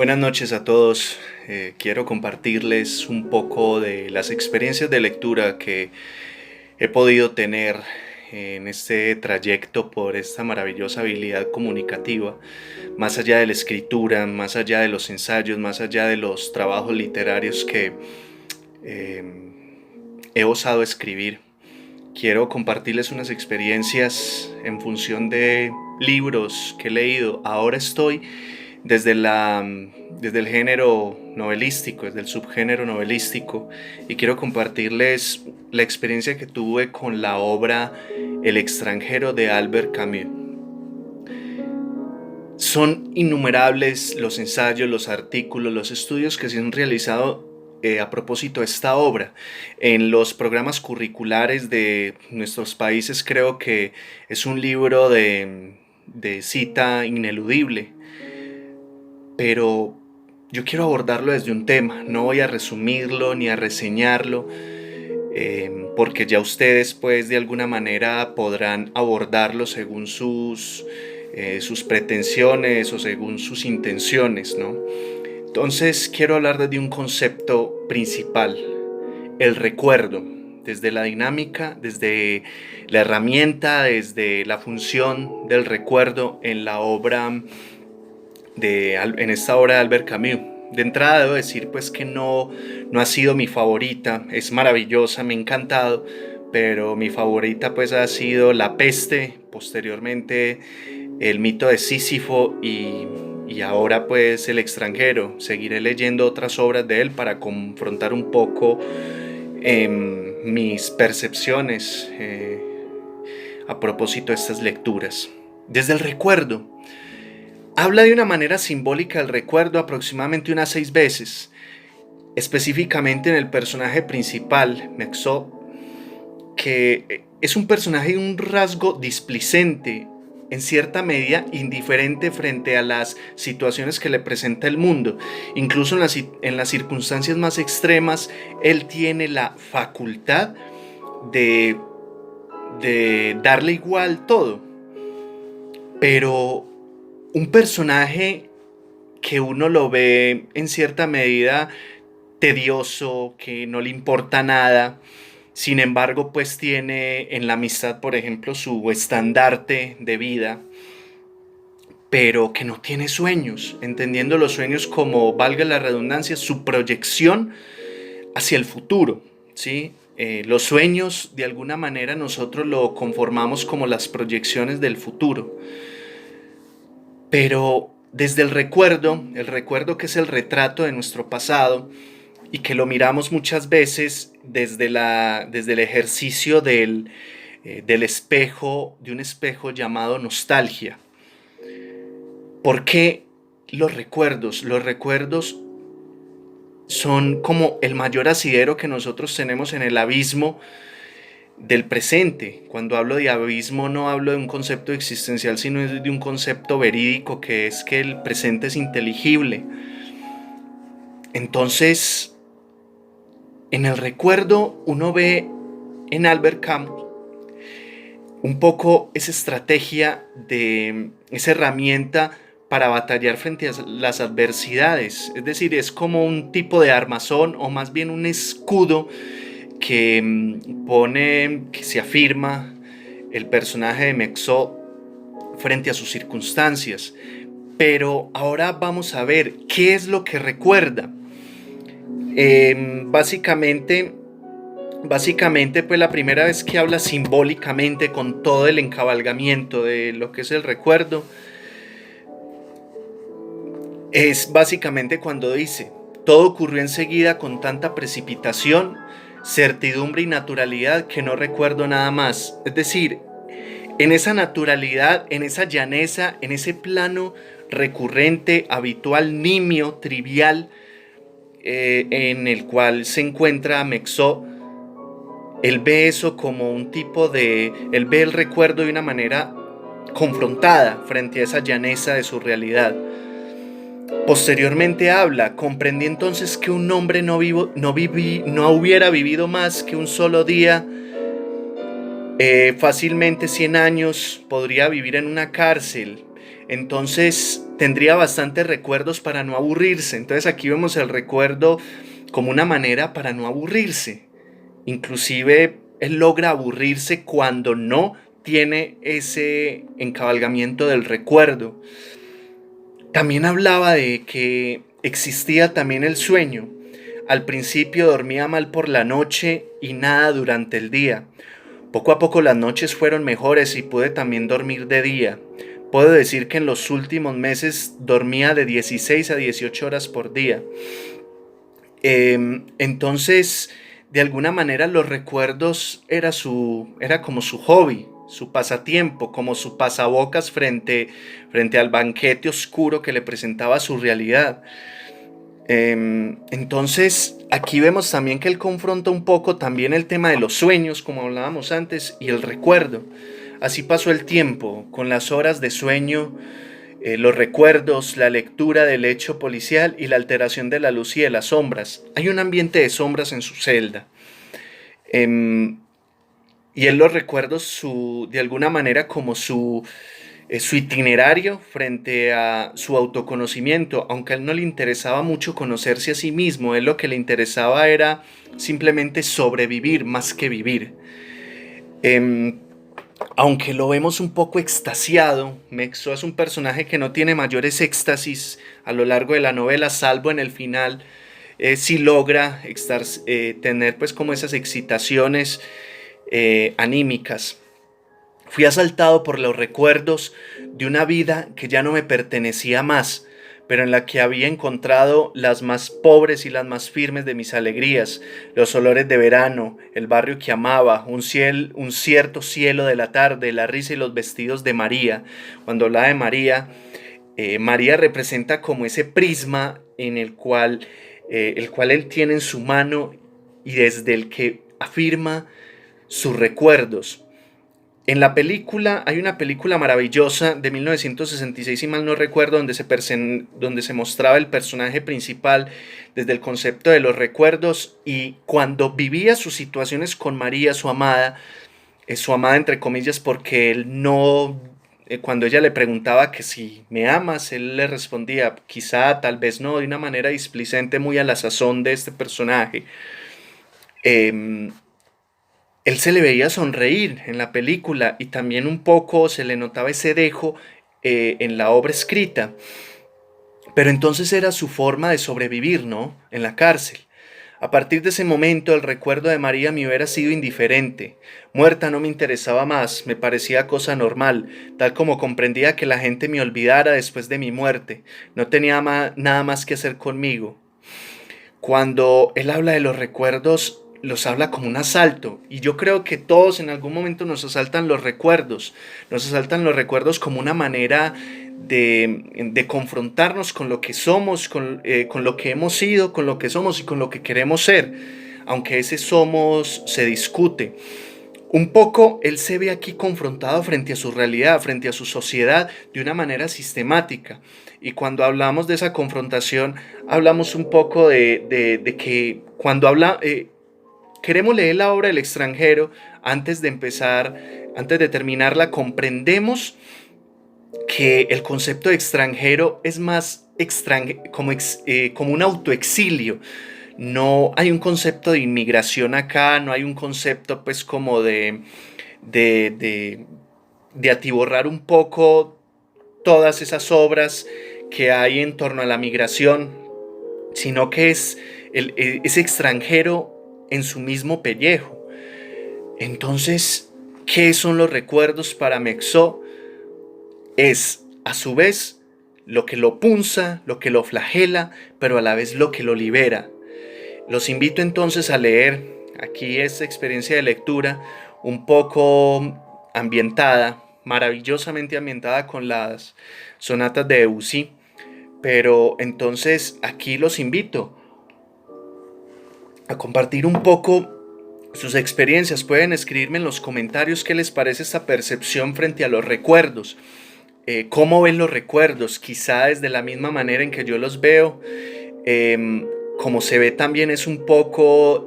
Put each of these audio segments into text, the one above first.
Buenas noches a todos. Quiero compartirles un poco de las experiencias de lectura que he podido tener en este trayecto por esta maravillosa habilidad comunicativa, más allá de la escritura, más allá de los ensayos, más allá de los trabajos literarios que eh, he osado escribir. Quiero compartirles unas experiencias en función de libros que he leído. Ahora estoy desde, desde el género novelístico, desde el subgénero novelístico, y quiero compartirles la experiencia que tuve con la obra El extranjero de Albert Camus. Son innumerables los ensayos, los artículos, los estudios que se han realizado a propósito de esta obra. En los programas curriculares de nuestros países creo que es un libro de cita ineludible, pero yo quiero abordarlo desde un tema. No voy a resumirlo ni a reseñarlo, porque ya ustedes pues de alguna manera podrán abordarlo según sus pretensiones o según sus intenciones, ¿no? Entonces quiero hablar desde un concepto principal, el recuerdo, desde la dinámica, desde la herramienta, desde la función del recuerdo en la obra en esta obra de Albert Camus. De entrada debo decir pues que no ha sido mi favorita, es maravillosa, me ha encantado, pero mi favorita pues ha sido La Peste, posteriormente El mito de Sísifo y ahora pues El extranjero. Seguiré leyendo otras obras de él para confrontar un poco mis percepciones a propósito de estas lecturas. Desde el recuerdo, habla de una manera simbólica del recuerdo aproximadamente unas 6 veces, específicamente en el personaje principal, Mexo, que es un personaje de un rasgo displicente, en cierta medida indiferente frente a las situaciones que le presenta el mundo. Incluso en las circunstancias más extremas, él tiene la facultad de, de darle igual todo. Pero un personaje que uno lo ve en cierta medida tedioso, que no le importa nada, sin embargo pues tiene en la amistad, por ejemplo, su estandarte de vida, pero que no tiene sueños, entendiendo los sueños como, valga la redundancia, su proyección hacia el futuro, ¿sí? Los sueños de alguna manera nosotros lo conformamos como las proyecciones del futuro, pero desde el recuerdo que es el retrato de nuestro pasado y que lo miramos muchas veces desde el ejercicio del espejo, de un espejo llamado nostalgia. ¿Por qué los recuerdos? Los recuerdos son como el mayor asidero que nosotros tenemos en el abismo del presente. Cuando hablo de abismo no hablo de un concepto existencial, sino de un concepto verídico, que es que el presente es inteligible. Entonces, en el recuerdo uno ve en Albert Camus un poco esa estrategia, esa herramienta para batallar frente a las adversidades. Es decir, es como un tipo de armazón, o más bien un escudo que se afirma el personaje de Mexo frente a sus circunstancias. Pero ahora vamos a ver qué es lo que recuerda. Básicamente, pues la primera vez que habla simbólicamente con todo el encabalgamiento de lo que es el recuerdo es básicamente cuando dice: todo ocurrió enseguida con tanta precipitación, certidumbre y naturalidad que no recuerdo nada más. Es decir, en esa naturalidad, en esa llaneza, en ese plano recurrente, habitual, nimio, trivial, en el cual se encuentra Mexo, él ve eso como un tipo de... Él ve el recuerdo de una manera confrontada frente a esa llaneza de su realidad. Posteriormente habla: comprendí entonces que un hombre no hubiera vivido más que un solo día. Fácilmente 100 años podría vivir en una cárcel. Entonces tendría bastantes recuerdos para no aburrirse. Entonces aquí vemos el recuerdo como una manera para no aburrirse. Inclusive él logra aburrirse cuando no tiene ese encabalgamiento del recuerdo. También hablaba de que existía también el sueño. Al principio dormía mal por la noche y nada durante el día. Poco a poco las noches fueron mejores y pude también dormir de día. Puedo decir que en los últimos meses dormía de 16 a 18 horas por día. Entonces, de alguna manera los recuerdos era como su hobby, su pasatiempo, como su pasabocas frente al banquete oscuro que le presentaba su realidad. Entonces, aquí vemos también que él confronta un poco también el tema de los sueños, como hablábamos antes, y el recuerdo. Así pasó el tiempo, con las horas de sueño, los recuerdos, la lectura del hecho policial y la alteración de la luz y de las sombras. Hay un ambiente de sombras en su celda. Em, y él los recuerda de alguna manera como su itinerario frente a su autoconocimiento, aunque a él no le interesaba mucho conocerse a sí mismo, él lo que le interesaba era simplemente sobrevivir más que vivir. Em, Aunque lo vemos un poco extasiado, Mexo es un personaje que no tiene mayores éxtasis a lo largo de la novela, salvo en el final, sí logra tener pues como esas excitaciones anímicas. Fui asaltado por los recuerdos de una vida que ya no me pertenecía más, pero en la que había encontrado las más pobres y las más firmes de mis alegrías, los olores de verano, el barrio que amaba, un cierto cielo de la tarde, la risa y los vestidos de María. Cuando hablaba de María, María representa como ese prisma en el cual él tiene en su mano y desde el que afirma sus recuerdos. En la película, hay una película maravillosa de 1966, si mal no recuerdo, donde se mostraba el personaje principal desde el concepto de los recuerdos y cuando vivía sus situaciones con María, su amada entre comillas, porque él no, cuando ella le preguntaba que si me amas, él le respondía quizá, tal vez no, de una manera displicente muy a la sazón de este personaje. Em, Él se le veía sonreír en la película y también un poco se le notaba ese dejo en la obra escrita. Pero entonces era su forma de sobrevivir, ¿no? En la cárcel. A partir de ese momento el recuerdo de María me hubiera sido indiferente. Muerta no me interesaba más, me parecía cosa normal, tal como comprendía que la gente me olvidara después de mi muerte. No tenía nada más que hacer conmigo. Cuando él habla de los recuerdos, los habla como un asalto. Y yo creo que todos en algún momento nos asaltan los recuerdos. Nos asaltan los recuerdos como una manera de confrontarnos con lo que somos, con lo que hemos sido, con lo que somos y con lo que queremos ser. Aunque ese somos se discute. Un poco él se ve aquí confrontado frente a su realidad, frente a su sociedad, de una manera sistemática. Y cuando hablamos de esa confrontación, hablamos un poco de que cuando queremos leer la obra del extranjero, antes de terminarla, comprendemos que el concepto de extranjero es más como un autoexilio. No hay un concepto de inmigración acá, no hay un concepto pues como de, de, de atiborrar un poco todas esas obras que hay en torno a la migración, sino que es extranjero en su mismo pellejo. Entonces, ¿qué son los recuerdos para Mexó? Es, a su vez, lo que lo punza, lo que lo flagela, pero a la vez lo que lo libera. Los invito entonces a leer aquí esta experiencia de lectura un poco ambientada, maravillosamente ambientada con las sonatas de Debussy. Pero entonces aquí los invito a compartir un poco sus experiencias. Pueden escribirme en los comentarios qué les parece esta percepción frente a los recuerdos. ¿Cómo ven los recuerdos? Quizá desde la misma manera en que yo los veo. Como se ve también es un poco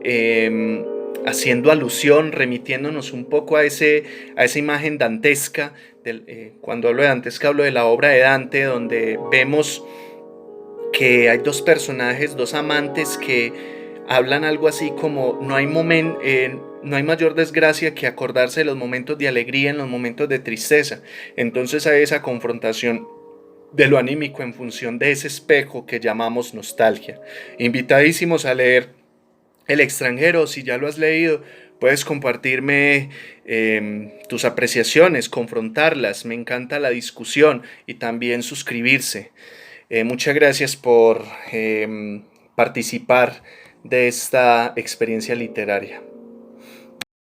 haciendo alusión, remitiéndonos un poco a esa imagen dantesca. Cuando hablo de dantesca hablo de la obra de Dante, donde vemos que hay dos personajes, dos amantes que hablan algo así como no hay mayor desgracia que acordarse de los momentos de alegría en los momentos de tristeza. Entonces hay esa confrontación de lo anímico en función de ese espejo que llamamos nostalgia. Invitadísimos a leer El extranjero. Si ya lo has leído, puedes compartirme tus apreciaciones, confrontarlas. Me encanta la discusión y también suscribirse. Muchas gracias por participar de esta experiencia literaria.